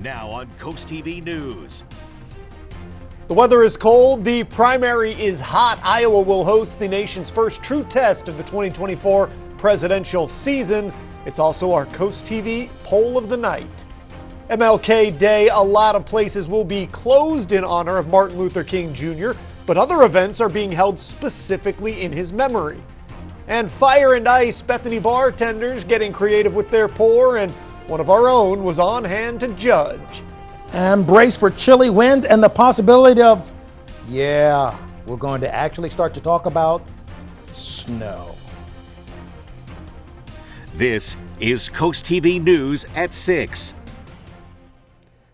Now on Coast TV News. The weather is cold, the primary is hot. Iowa will host the nation's first true test of the 2024 presidential season. It's also our Coast TV poll of the night. MLK Day, a lot of places will be closed in honor of Martin Luther King Jr., but other events are being held specifically in his memory. And Fire and Ice Bethany bartenders getting creative with their pour, and one of our own was on hand to judge. And brace for chilly winds and the possibility of, we're going to actually start to talk about snow. This is Coast TV News at 6.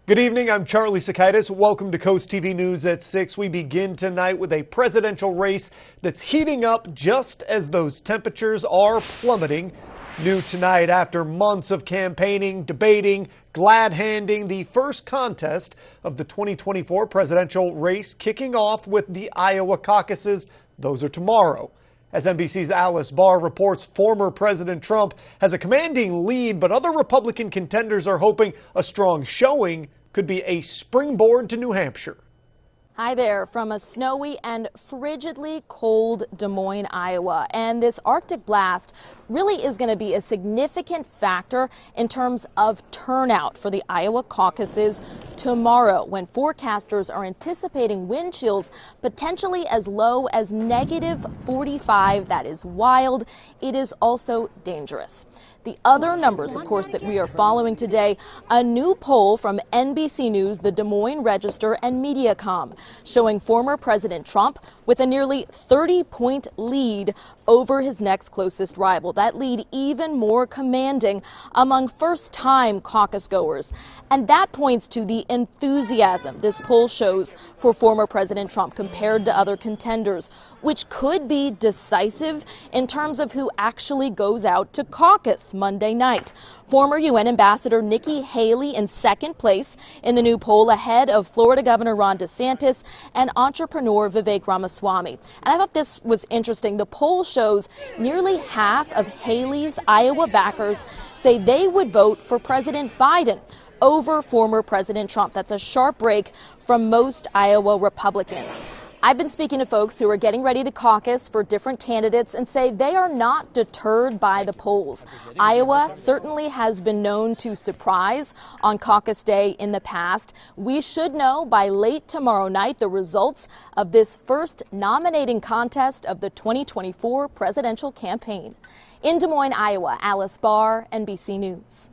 Good evening, I'm Charlie Sakaitis. Welcome to Coast TV News at 6. We begin tonight with a presidential race that's heating up just as those temperatures are plummeting. New tonight, after months of campaigning, debating, glad-handing, the first contest of the 2024 presidential race kicking off with the Iowa caucuses. Those are tomorrow. As NBC's Alice Barr reports, former President Trump has a commanding lead, but other Republican contenders are hoping a strong showing could be a springboard to New Hampshire. Hi there from a snowy and frigidly cold Des Moines, Iowa. And this Arctic blast really is going to be a significant factor in terms of turnout for the Iowa caucuses tomorrow, when forecasters are anticipating wind chills potentially as low as -45. That is wild. It is also dangerous. The other numbers, of course, that we are following today, a new poll from NBC News, the Des Moines Register, and Mediacom, showing former President Trump with a nearly 30-point lead over his next closest rival. That lead even more commanding among first-time caucus goers. And that points to the enthusiasm this poll shows for former President Trump compared to other contenders, which could be decisive in terms of who actually goes out to caucus Monday night. Former UN Ambassador Nikki Haley in second place in the new poll, ahead of Florida Governor Ron DeSantis and entrepreneur Vivek Ramaswamy. And I thought this was interesting. The poll shows nearly half of Haley's Iowa backers say they would vote for President Biden over former President Trump. That's a sharp break from most Iowa Republicans. I've been speaking to folks who are getting ready to caucus for different candidates and say they are not deterred by the polls. Iowa certainly has been known to surprise on caucus day in the past. We should know by late tomorrow night the results of this first nominating contest of the 2024 presidential campaign. In Des Moines, Iowa, Alice Barr, NBC News.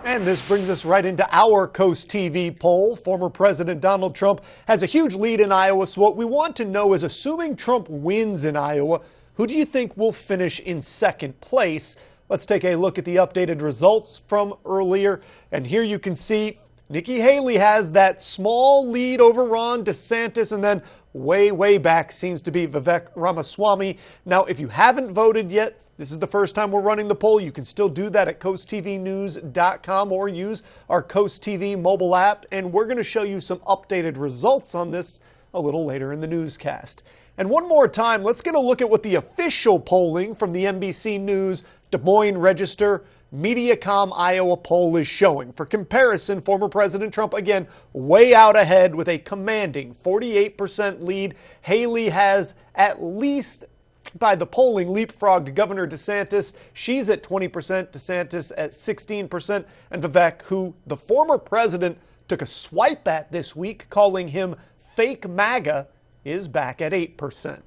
And this brings us right into our Coast TV poll. Former President Donald Trump has a huge lead in Iowa, so what we want to know is, assuming Trump wins in Iowa, who do you think will finish in second place? Let's take a look at the updated results from earlier. And here you can see Nikki Haley has that small lead over Ron DeSantis, and then way back seems to be Vivek Ramaswamy. Now, if you haven't voted yet, this is the first time we're running the poll. You can still do that at coasttvnews.com or use our Coast TV mobile app. And we're going to show you some updated results on this a little later in the newscast. And one more time, let's get a look at what the official polling from the NBC News, Des Moines Register, Mediacom Iowa poll is showing. For comparison, former President Trump, again, way out ahead with a commanding 48% lead. Haley has at least, by the polling, leapfrogged Governor DeSantis. She's at 20%, DeSantis at 16%, and Vivek, who the former president took a swipe at this week, calling him fake MAGA, is back at 8%.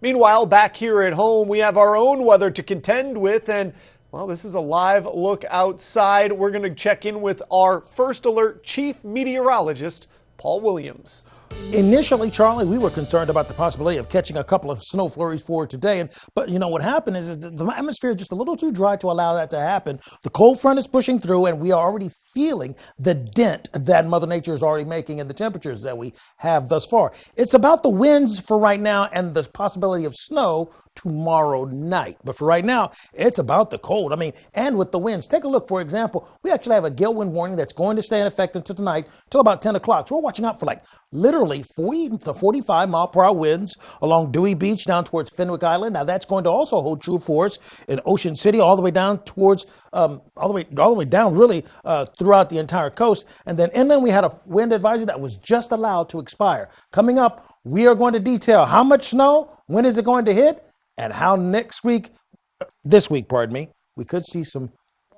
Meanwhile, back here at home, we have our own weather to contend with, and well, this is a live look outside. We're going to check in with our First Alert Chief Meteorologist, Paul Williams. Initially, Charlie, we were concerned about the possibility of catching a couple of snow flurries for today. But you know what happened is the atmosphere is just a little too dry to allow that to happen. The cold front is pushing through, and we are already feeling the dent that Mother Nature is already making in the temperatures that we have thus far. It's about the winds for right now and the possibility of snow tomorrow night. But for right now, it's about the cold. I mean, and with the winds. Take a look, for example, we actually have a gale wind warning that's going to stay in effect until tonight, till about 10 o'clock. So we're watching out for like literally literally 40 to 45 mile per hour winds along Dewey Beach down towards Fenwick Island. Now that's going to also hold true for us in Ocean City all the way down towards all the way down really throughout the entire coast. And then inland we had a wind advisory that was just allowed to expire. Coming up, we are going to detail how much snow, when is it going to hit, and how this week, we could see some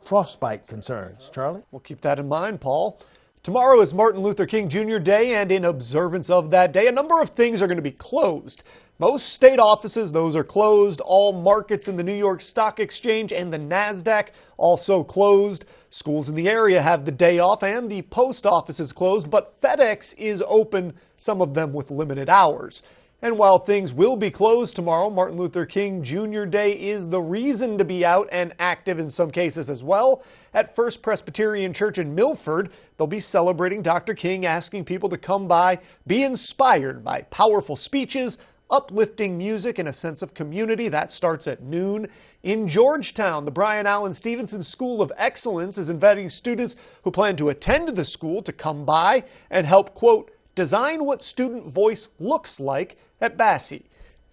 frostbite concerns. Charlie? We'll keep that in mind, Paul. Tomorrow is Martin Luther King Jr. Day, and in observance of that day, a number of things are going to be closed. Most state offices, those are closed. All markets in the New York Stock Exchange and the NASDAQ also closed. Schools in the area have the day off, and the post office is closed, but FedEx is open, some of them with limited hours. And while things will be closed tomorrow, Martin Luther King Jr. Day is the reason to be out and active in some cases as well. At First Presbyterian Church in Milford, they'll be celebrating Dr. King, asking people to come by, be inspired by powerful speeches, uplifting music, and a sense of community. That starts at noon. In Georgetown, the Brian Allen Stevenson School of Excellence is inviting students who plan to attend the school to come by and help, quote, design what student voice looks like at Bassey.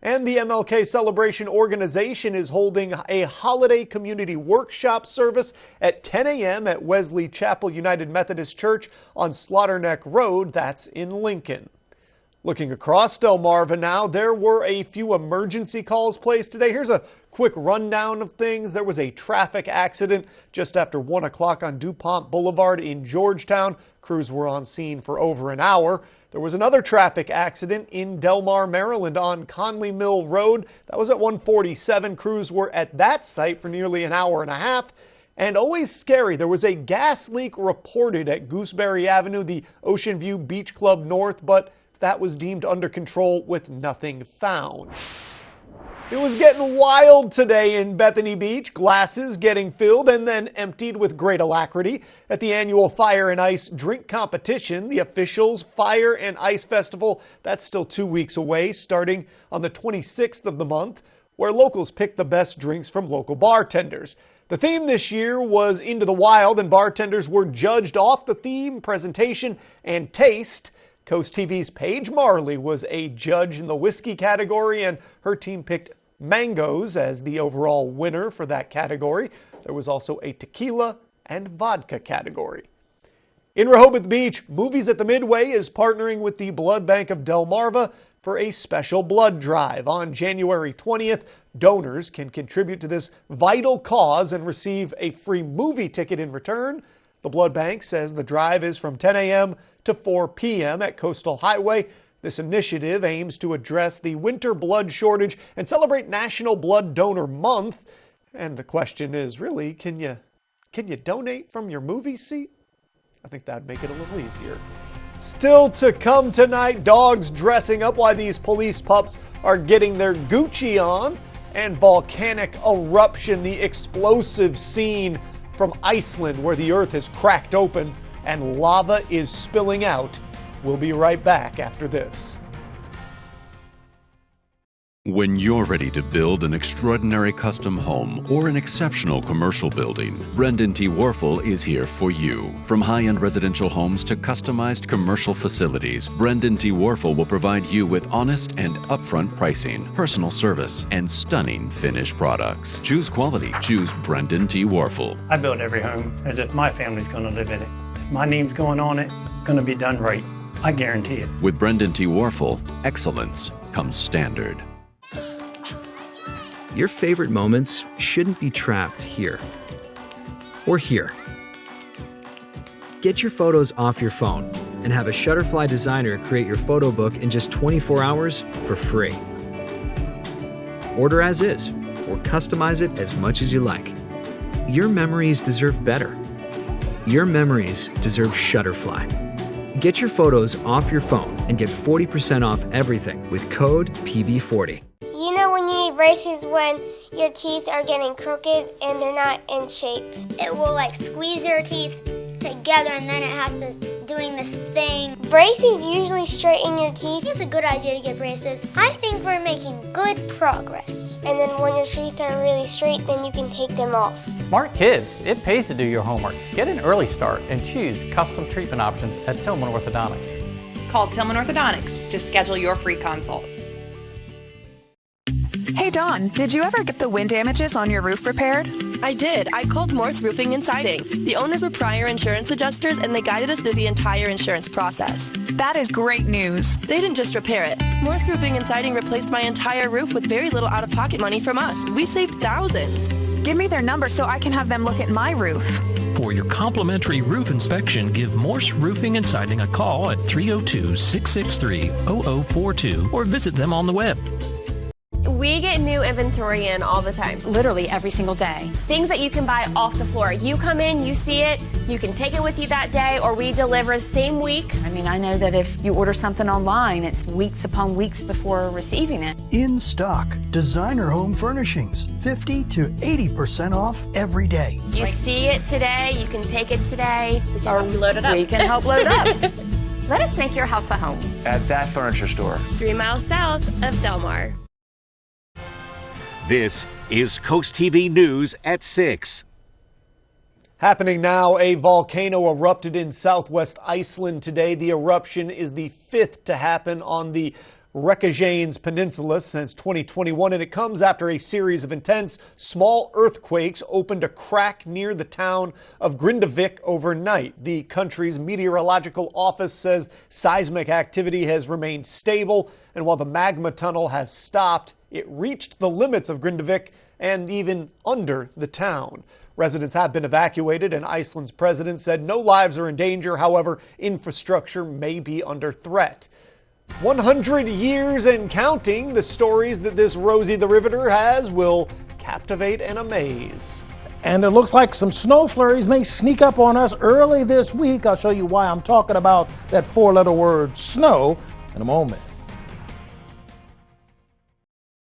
And the MLK Celebration Organization is holding a holiday community workshop service at 10 a.m. at Wesley Chapel United Methodist Church on Slaughterneck Road. That's in Lincoln. Looking across Delmarva now, there were a few emergency calls placed today. Here's a quick rundown of things. There was a traffic accident just after 1 o'clock on DuPont Boulevard in Georgetown. Crews were on scene for over an hour. There was another traffic accident in Delmar, Maryland on Conley Mill Road. That was at 147. Crews were at that site for nearly an hour and a half. And always scary, there was a gas leak reported at Gooseberry Avenue, the Ocean View Beach Club North, but that was deemed under control with nothing found. It was getting wild today in Bethany Beach, glasses getting filled and then emptied with great alacrity at the annual Fire and Ice drink competition. The officials' Fire and Ice Festival, that's still 2 weeks away, starting on the 26th of the month, where locals pick the best drinks from local bartenders. The theme this year was Into the Wild, and bartenders were judged off the theme, presentation, and taste. Coast TV's Paige Marley was a judge in the whiskey category, and her team picked mangoes as the overall winner for that category. There was also a tequila and vodka category. In Rehoboth Beach, Movies at the Midway is partnering with the Blood Bank of Delmarva for a special blood drive. On January 20th, donors can contribute to this vital cause and receive a free movie ticket in return. The Blood Bank says the drive is from 10 a.m. to 4 p.m. at Coastal Highway. This initiative aims to address the winter blood shortage and celebrate National Blood Donor Month. And the question is really, can you donate from your movie seat? I think that'd make it a little easier. Still to come tonight, dogs dressing up while these police pups are getting their Gucci on, and volcanic eruption, the explosive scene from Iceland where the earth has cracked open and lava is spilling out. We'll be right back after this. When you're ready to build an extraordinary custom home or an exceptional commercial building, Brendan T. Warfel is here for you. From high-end residential homes to customized commercial facilities, Brendan T. Warfel will provide you with honest and upfront pricing, personal service, and stunning finished products. Choose quality. Choose Brendan T. Warfel. I build every home as if my family's going to live in it. If my name's going on it, it's going to be done right. I guarantee it. With Brendan T. Warfel, excellence comes standard. Your favorite moments shouldn't be trapped here or here. Get your photos off your phone and have a Shutterfly designer create your photo book in just 24 hours for free. Order as is or customize it as much as you like. Your memories deserve better. Your memories deserve Shutterfly. Get your photos off your phone and get 40% off everything with code PB40. You know when you need braces when your teeth are getting crooked and they're not in shape? It will squeeze your teeth together and then it has to doing this thing. Braces usually straighten your teeth. It's a good idea to get braces. I think we're making good progress. And then when your teeth are really straight, then you can take them off. Smart kids, it pays to do your homework. Get an early start and choose custom treatment options at Tillman Orthodontics. Call Tillman Orthodontics to schedule your free consult. Hey Dawn, did you ever get the wind damages on your roof repaired? I did. I called Morse Roofing and Siding. The owners were prior insurance adjusters and they guided us through the entire insurance process. That is great news. They didn't just repair it. Morse Roofing and Siding replaced my entire roof with very little out-of-pocket money from us. We saved thousands. Give me their number so I can have them look at my roof. For your complimentary roof inspection, give Morse Roofing and Siding a call at 302-663-0042 or visit them on the web. We get new inventory in all the time. Literally every single day. Things that you can buy off the floor. You come in, you see it, you can take it with you that day, or we deliver same week. I mean, I know that if you order something online, it's weeks upon weeks before receiving it. In stock, designer home furnishings, 50 to 80% off every day. You see it today, you can take it today. Or load it up. We can help load it up. Let us make your house a home. At that furniture store. 3 miles south of Del Mar. This is Coast TV News at 6. Happening now, a volcano erupted in southwest Iceland today. The eruption is the 5th to happen on the Reykjanes Peninsula since 2021, and it comes after a series of intense small earthquakes opened a crack near the town of Grindavik overnight. The country's meteorological office says seismic activity has remained stable, and while the magma tunnel has stopped, it reached the limits of Grindavik and even under the town. Residents have been evacuated, and Iceland's president said no lives are in danger. However, infrastructure may be under threat. 100 years and counting, the stories that this Rosie the Riveter has will captivate and amaze. And it looks like some snow flurries may sneak up on us early this week. I'll show you why I'm talking about that four-letter word snow in a moment.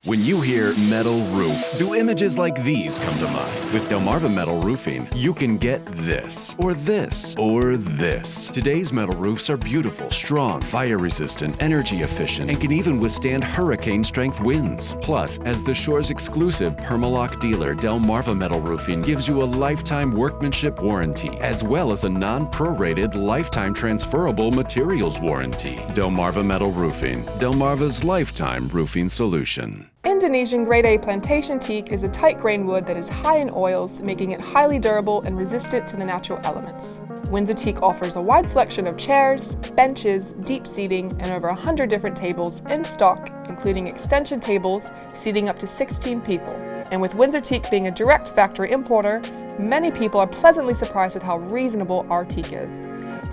When you hear metal roof, do images like these come to mind? With Delmarva Metal Roofing, you can get this, or this, or this. Today's metal roofs are beautiful, strong, fire-resistant, energy-efficient, and can even withstand hurricane-strength winds. Plus, as the shore's exclusive Permalock dealer, Delmarva Metal Roofing gives you a lifetime workmanship warranty, as well as a non-prorated lifetime transferable materials warranty. Delmarva Metal Roofing, Delmarva's lifetime roofing solution. Indonesian Grade A plantation teak is a tight grain wood that is high in oils, making it highly durable and resistant to the natural elements. Windsor Teak offers a wide selection of chairs, benches, deep seating, and over 100 different tables in stock, including extension tables seating up to 16 people. And with Windsor Teak being a direct factory importer, many people are pleasantly surprised with how reasonable our teak is.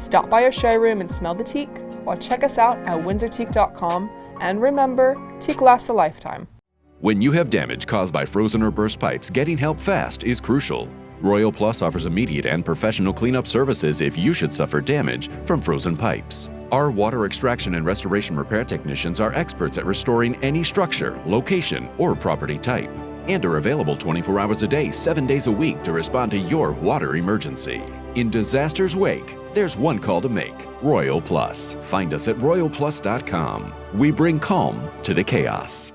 Stop by our showroom and smell the teak, or check us out at windsorteak.com. And remember, teak lasts a lifetime. When you have damage caused by frozen or burst pipes, getting help fast is crucial. Royal Plus offers immediate and professional cleanup services if you should suffer damage from frozen pipes. Our water extraction and restoration repair technicians are experts at restoring any structure, location, or property type, and are available 24 hours a day, 7 days a week to respond to your water emergency. In disaster's wake, there's one call to make: Royal Plus. Find us at royalplus.com. We bring calm to the chaos.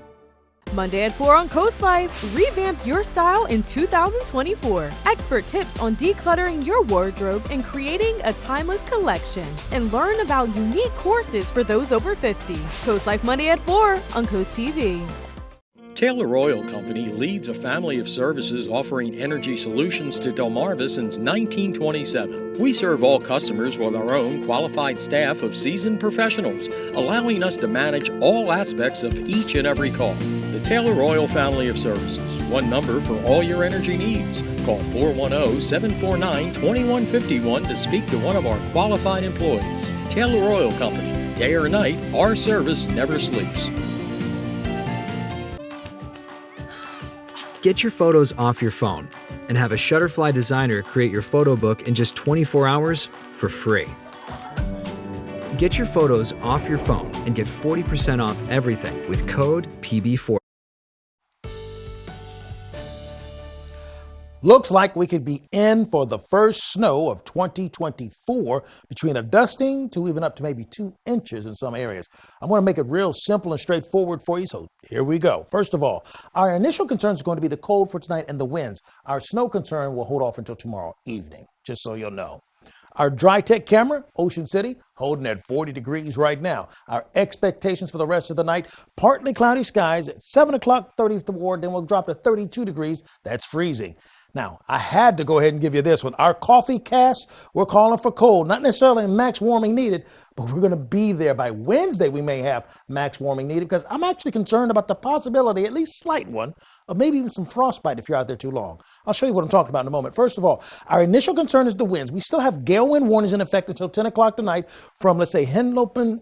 Monday at 4 on Coast Life, revamp your style in 2024. Expert tips on decluttering your wardrobe and creating a timeless collection. And learn about unique courses for those over 50. Coast Life Monday at 4 on Coast TV. Taylor Oil Company leads a family of services offering energy solutions to Delmarva since 1927. We serve all customers with our own qualified staff of seasoned professionals, allowing us to manage all aspects of each and every call. The Taylor Oil family of services, one number for all your energy needs. Call 410-749-2151 to speak to one of our qualified employees. Taylor Oil Company, day or night, our service never sleeps. Get your photos off your phone and have a Shutterfly designer create your photo book in just 24 hours for free. Get your photos off your phone and get 40% off everything with code PB4. Looks like we could be in for the first snow of 2024, between a dusting to even up to maybe 2 inches in some areas. I want to make it real simple and straightforward for you, so here we go. First of all, our initial concern is going to be the cold for tonight and the winds. Our snow concern will hold off until tomorrow evening, just so you'll know. Our dry tech camera, Ocean City, holding at 40 degrees right now. Our expectations for the rest of the night, partly cloudy skies at 7 o'clock, 34, then we'll drop to 32 degrees. That's freezing. Now, I had to go ahead and give you this one. Our coffee cast, we're calling for cold. Not necessarily max warming needed, but we're going to be there. By Wednesday, we may have max warming needed because I'm actually concerned about the possibility, at least slight one, of maybe even some frostbite if you're out there too long. I'll show you what I'm talking about in a moment. First of all, our initial concern is the winds. We still have gale wind warnings in effect until 10 o'clock tonight from, let's say, Henlopen,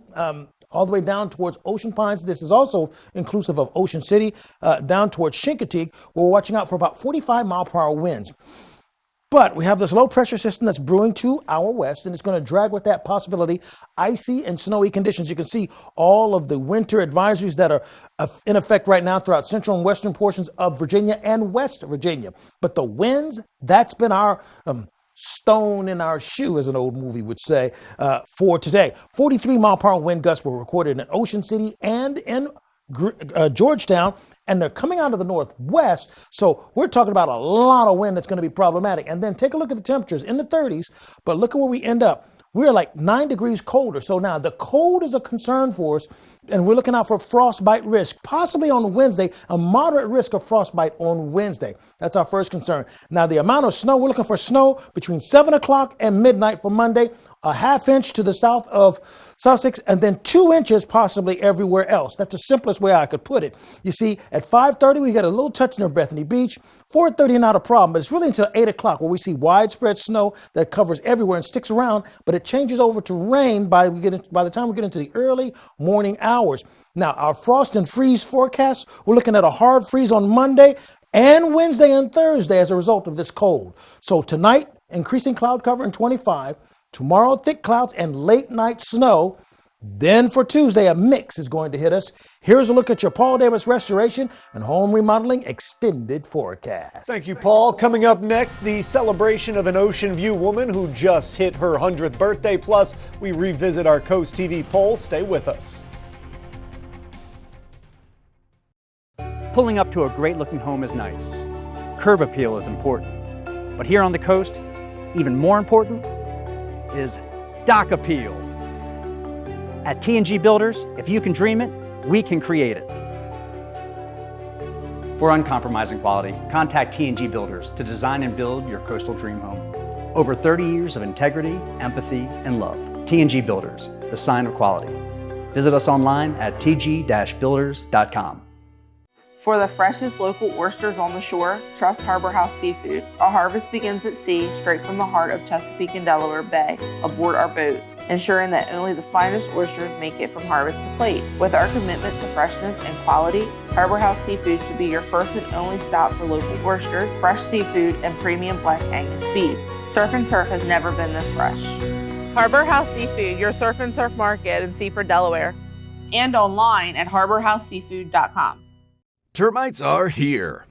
all the way down towards Ocean Pines. This is also inclusive of Ocean City, down towards Chincoteague. We're watching out for about 45-mile-per-hour winds. But we have this low pressure system that's brewing to our west, and it's going to drag with that possibility icy and snowy conditions. You can see all of the winter advisories that are in effect right now throughout central and western portions of Virginia and West Virginia. But the winds, that's been our stone in our shoe, as an old movie would say, for today. 43-mile-per-hour wind gusts were recorded in Ocean City and in Georgetown, and they're coming out of the northwest. So we're talking about a lot of wind that's going to be problematic. And then take a look at the temperatures in the 30s, but look at where we end up. We're like 9 degrees colder. So now the cold is a concern for us, and we're looking out for frostbite risk, possibly on Wednesday, a moderate risk of frostbite on Wednesday. That's our first concern. Now, the amount of snow, we're looking for snow between 7 o'clock and midnight for Monday, a ½ inch to the south of Sussex, and then 2 inches possibly everywhere else. That's the simplest way I could put it. You see, at 5:30, we get a little touch near Bethany Beach. 4:30, not a problem, but it's really until 8 o'clock where we see widespread snow that covers everywhere and sticks around, but it changes over to rain by the time we get into the early morning hours. Now, our frost and freeze forecast, we're looking at a hard freeze on Monday and Wednesday and Thursday as a result of this cold. So tonight, increasing cloud cover in 25. Tomorrow, thick clouds and late night snow. Then for Tuesday, a mix is going to hit us. Here's a look at your Paul Davis Restoration and Home Remodeling Extended Forecast. Thank you, Paul. Coming up next, the celebration of an Ocean View woman who just hit her 100th birthday. Plus, we revisit our Coast TV poll. Stay with us. Pulling up to a great-looking home is nice. Curb appeal is important. But here on the coast, even more important is dock appeal. At T&G Builders, if you can dream it, we can create it. For uncompromising quality, contact T&G Builders to design and build your coastal dream home. Over 30 years of integrity, empathy, and love. T&G Builders, the sign of quality. Visit us online at tg-builders.com. For the freshest local oysters on the shore, trust Harbor House Seafood. Our harvest begins at sea, straight from the heart of Chesapeake and Delaware Bay, aboard our boats, ensuring that only the finest oysters make it from harvest to plate. With our commitment to freshness and quality, Harbor House Seafood should be your first and only stop for local oysters, fresh seafood, and premium Black Angus beef. Surf and turf has never been this fresh. Harbor House Seafood, your surf and turf market in Seaford, Delaware. And online at harborhouseseafood.com. Termites are here.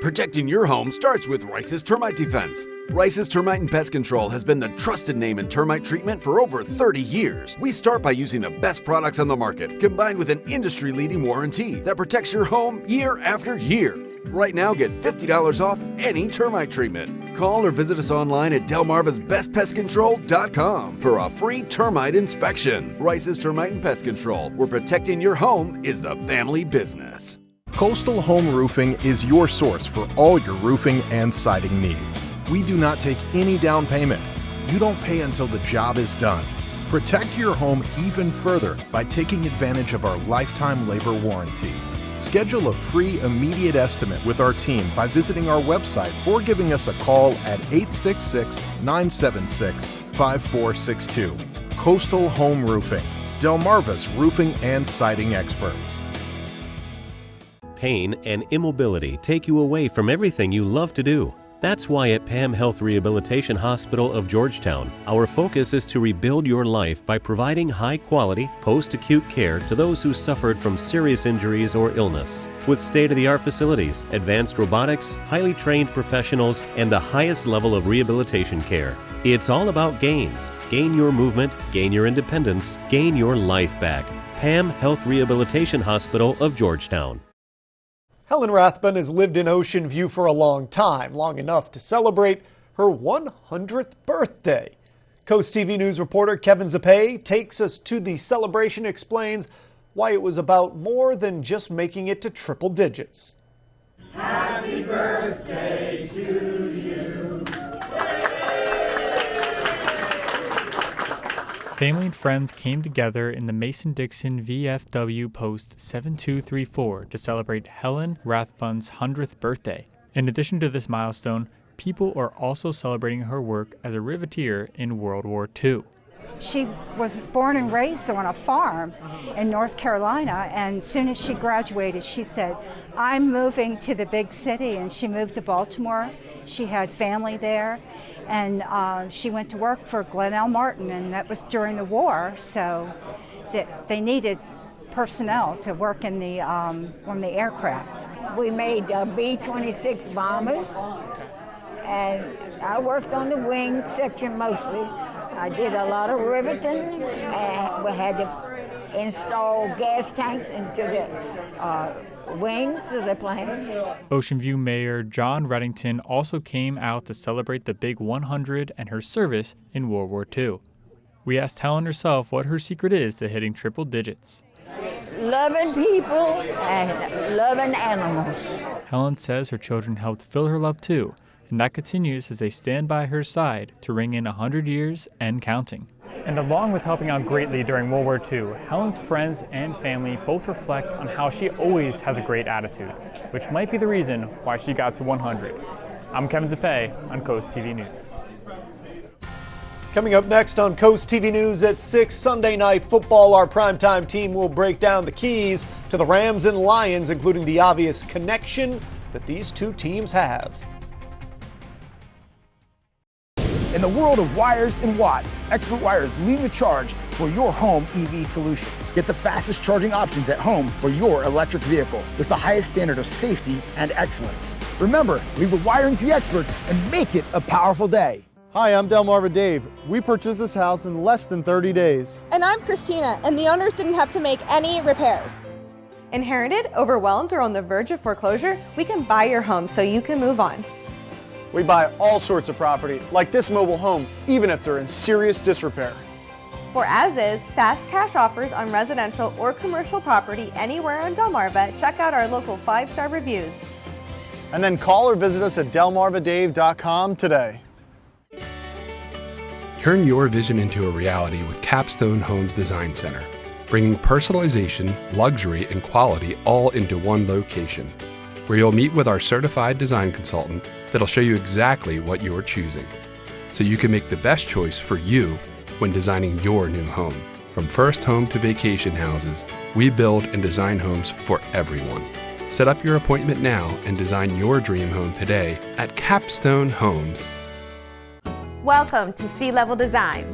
Protecting your home starts with Rice's Termite Defense. Rice's Termite and Pest Control has been the trusted name in termite treatment for over 30 years. We start by using the best products on the market, combined with an industry-leading warranty that protects your home year after year. Right now, get $50 off any termite treatment. Call or visit us online at delmarvasbestpestcontrol.com for a free termite inspection. Rice's Termite and Pest Control, where protecting your home is the family business. Coastal Home Roofing is your source for all your roofing and siding needs. We do not take any down payment. You don't pay until the job is done. Protect your home even further by taking advantage of our lifetime labor warranty. Schedule a free immediate estimate with our team by visiting our website or giving us a call at 866-976-5462. Coastal Home Roofing, Delmarva's roofing and siding experts. Pain and immobility take you away from everything you love to do. That's why at PAM Health Rehabilitation Hospital of Georgetown, our focus is to rebuild your life by providing high-quality, post-acute care to those who suffered from serious injuries or illness. With state-of-the-art facilities, advanced robotics, highly trained professionals, and the highest level of rehabilitation care. It's all about gains. Gain your movement, gain your independence, gain your life back. PAM Health Rehabilitation Hospital of Georgetown. Helen Rathbun has lived in Ocean View for a long time, long enough to celebrate her 100th birthday. Coast TV News reporter Kevin Zappé takes us to the celebration, explains why it was about more than just making it to triple digits. Happy birthday to you. Family and friends came together in the Mason-Dixon VFW Post 7234 to celebrate Helen Rathbun's 100th birthday. In addition to this milestone, people are also celebrating her work as a riveteer in World War II. She was born and raised on a farm in North Carolina, and as soon as she graduated, she said, I'm moving to the big city, and she moved to Baltimore. She had family there, and she went to work for Glenn Martin, and that was during the war, so they needed personnel to work in the on the aircraft. We made B-26 bombers, and I worked on the wing section mostly. I did a lot of riveting, and we had to install gas tanks into the wings of the plane. Ocean View Mayor John Reddington also came out to celebrate the Big 100 and her service in World War II. We asked Helen herself what her secret is to hitting triple digits. Loving people and loving animals. Helen says her children helped fill her love too, and that continues as they stand by her side to ring in 100 years and counting. And along with helping out greatly during World War II, Helen's friends and family both reflect on how she always has a great attitude, which might be the reason why she got to 100. I'm Kevin Zappé on Coast TV News. Coming up next on Coast TV News at 6, Sunday Night Football, our primetime team will break down the keys to the Rams and Lions, including the obvious connection that these two teams have. In the world of wires and watts, Expert Wire is leading the charge for your home EV solutions. Get the fastest charging options at home for your electric vehicle with the highest standard of safety and excellence. Remember, leave the wiring to the experts and make it a powerful day. Hi, I'm Delmarva Dave. We purchased this house in less than 30 days. And I'm Christina, and the owners didn't have to make any repairs. Inherited, overwhelmed, or on the verge of foreclosure? We can buy your home so you can move on. We buy all sorts of property, like this mobile home, even if they're in serious disrepair. For as-is, fast cash offers on residential or commercial property anywhere in Delmarva, check out our local 5-star reviews. And then call or visit us at delmarvadave.com today. Turn your vision into a reality with Capstone Homes Design Center, bringing personalization, luxury, and quality all into one location, where you'll meet with our certified design consultant that'll show you exactly what you're choosing, so you can make the best choice for you when designing your new home. From first home to vacation houses, we build and design homes for everyone. Set up your appointment now and design your dream home today at Capstone Homes. Welcome to Sea Level Designs.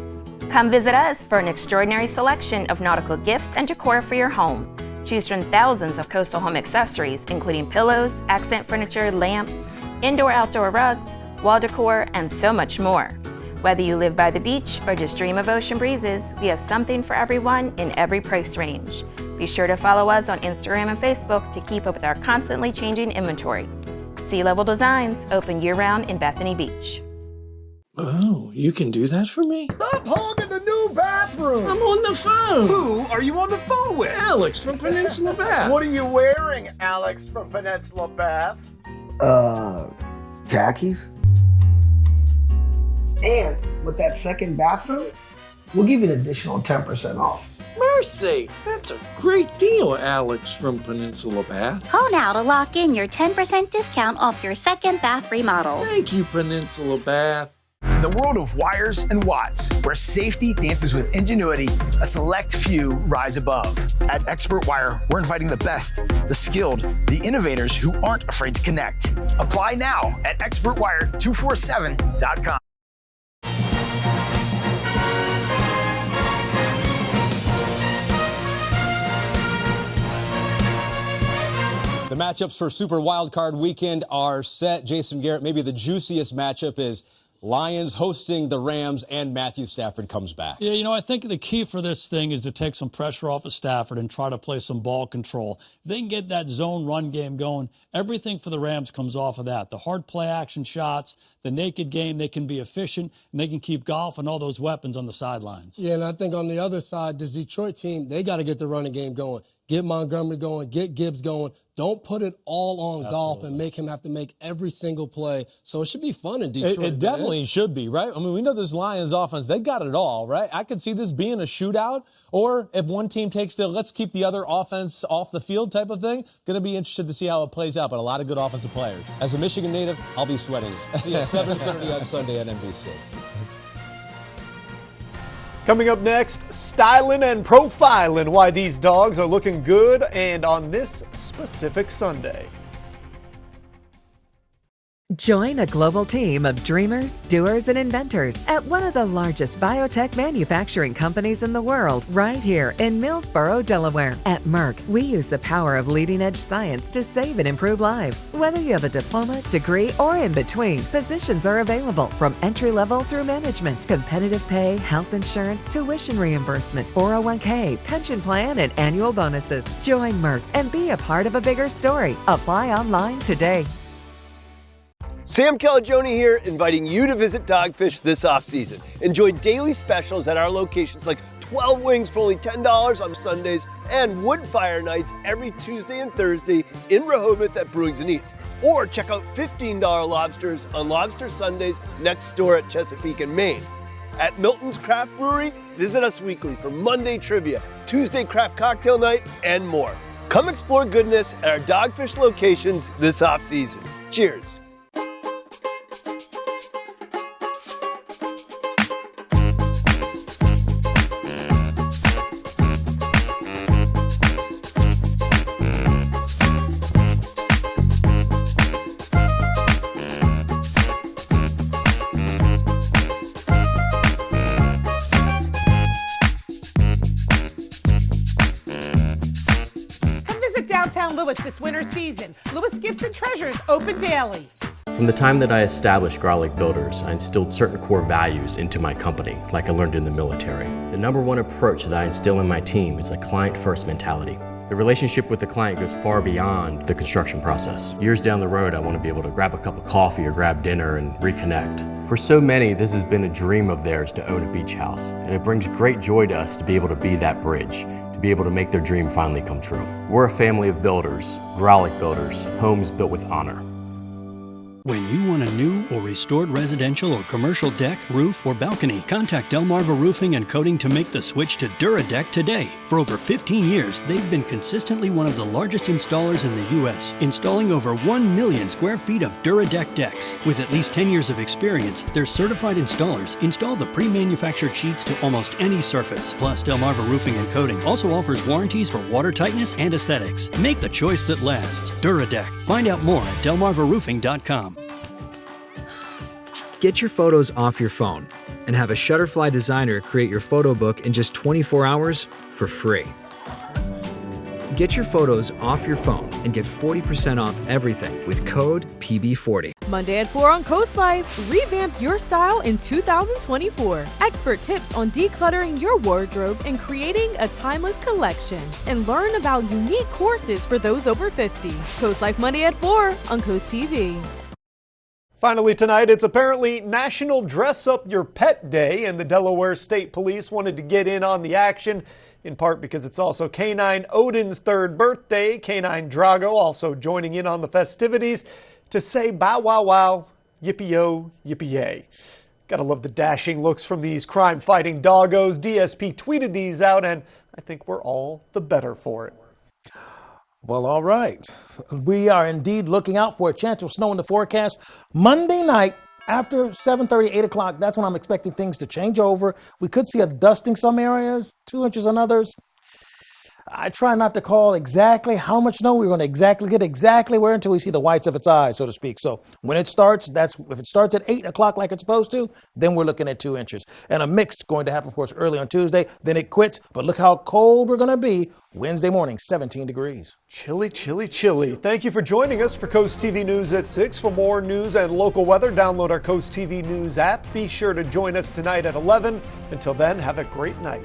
Come visit us for an extraordinary selection of nautical gifts and decor for your home. Choose from thousands of coastal home accessories, including pillows, accent furniture, lamps, indoor-outdoor rugs, wall decor, and so much more. Whether you live by the beach or just dream of ocean breezes, we have something for everyone in every price range. Be sure to follow us on Instagram and Facebook to keep up with our constantly changing inventory. Sea Level Designs, open year-round in Bethany Beach. Oh, you can do that for me? Stop hogging the new bathroom! I'm on the phone! Who are you on the phone with? Alex from Peninsula Bath. What are you wearing, Alex from Peninsula Bath? Khakis. And with that second bathroom, we'll give you an additional 10% off. Mercy, that's a great deal, Alex from Peninsula Bath. Call now to lock in your 10% discount off your second bath remodel. Thank you, Peninsula Bath. In the world of wires and watts, where safety dances with ingenuity, a select few rise above. At Expert Wire, we're inviting the best, the skilled, the innovators who aren't afraid to connect. Apply now at expertwire247.com. The matchups for Super Wildcard Weekend are set. Jason Garrett, maybe the juiciest matchup is Lions hosting the Rams, and Matthew Stafford comes back. Yeah, you know, I think the key for this thing is to take some pressure off of Stafford and try to play some ball control. If they can get that zone run game going, everything for the Rams comes off of that. The hard play action shots, the naked game, they can be efficient, and they can keep Goff and all those weapons on the sidelines. Yeah, and I think on the other side, this Detroit team, they got to get the running game going. Get Montgomery going, get Gibbs going. Don't put it all on Goff and make him have to make every single play. So it should be fun in Detroit. It definitely should be, right? I mean, we know this Lions offense, they got it all, right? I could see this being a shootout, or if one team takes the let's keep the other offense off the field type of thing. Going to be interested to see how it plays out, but a lot of good offensive players. As a Michigan native, I'll be sweating. See you at 7:30 on Sunday at NBC. Coming up next, styling and profiling why these dogs are looking good and on this specific Sunday. Join a global team of dreamers, doers, and inventors at one of the largest biotech manufacturing companies in the world, right here in Millsboro, Delaware. At Merck, we use the power of leading-edge science to save and improve lives. Whether you have a diploma, degree, or in between, positions are available from entry-level through management. Competitive pay, health insurance, tuition reimbursement, 401k, pension plan, and annual bonuses. Join Merck and be a part of a bigger story. Apply online today. Sam Calagione here, inviting you to visit Dogfish this offseason. Enjoy daily specials at our locations like 12 wings for only $10 on Sundays and wood fire nights every Tuesday and Thursday in Rehoboth at Brewings and Eats. Or check out $15 lobsters on Lobster Sundays next door at Chesapeake and Maine. At Milton's Craft Brewery, visit us weekly for Monday trivia, Tuesday craft cocktail night, and more. Come explore goodness at our Dogfish locations this offseason. Cheers. Downtown Lewis this winter season. Lewis Gifts and Treasures open daily. From the time that I established Garlic Builders, I instilled certain core values into my company, like I learned in the military. The number one approach that I instill in my team is a client-first mentality. The relationship with the client goes far beyond the construction process. Years down the road, I want to be able to grab a cup of coffee or grab dinner and reconnect. For so many, this has been a dream of theirs to own a beach house, and it brings great joy to us to be able to be that bridge, to be able to make their dream finally come true. We're a family of builders, Grolic Builders, homes built with honor. When you want a new or restored residential or commercial deck, roof, or balcony, contact Delmarva Roofing and Coating to make the switch to DuraDeck today. For over 15 years, they've been consistently one of the largest installers in the U.S., installing over 1 million square feet of DuraDeck decks. With at least 10 years of experience, their certified installers install the pre-manufactured sheets to almost any surface. Plus, Delmarva Roofing and Coating also offers warranties for water tightness and aesthetics. Make the choice that lasts. DuraDeck. Find out more at delmarvaroofing.com. Get your photos off your phone and have a Shutterfly designer create your photo book in just 24 hours for free. Get your photos off your phone and get 40% off everything with code PB40. Monday at 4 on Coast Life. Revamp your style in 2024. Expert tips on decluttering your wardrobe and creating a timeless collection. And learn about unique courses for those over 50. Coast Life Monday at 4 on Coast TV. Finally tonight, it's apparently National Dress Up Your Pet Day, and the Delaware State Police wanted to get in on the action, in part because it's also Canine Odin's 3rd birthday. Canine Drago also joining in on the festivities to say bow wow wow, yippee-yo, yippee-yay. Gotta love the dashing looks from these crime-fighting doggos. DSP tweeted these out, and I think we're all the better for it. Well, all right. We are indeed looking out for a chance of snow in the forecast. Monday night after 7:30, 8 o'clock, that's when I'm expecting things to change over. We could see a dusting some areas, 2 inches in others. I try not to call exactly how much snow we're going to get exactly where until we see the whites of its eyes, so to speak. So when it starts, if it starts at 8 o'clock like it's supposed to, then we're looking at 2 inches. And a mix going to happen, of course, early on Tuesday. Then it quits. But look how cold we're going to be Wednesday morning, 17 degrees. Chilly, chilly, chilly. Thank you for joining us for Coast TV News at 6. For more news and local weather, download our Coast TV News app. Be sure to join us tonight at 11. Until then, have a great night.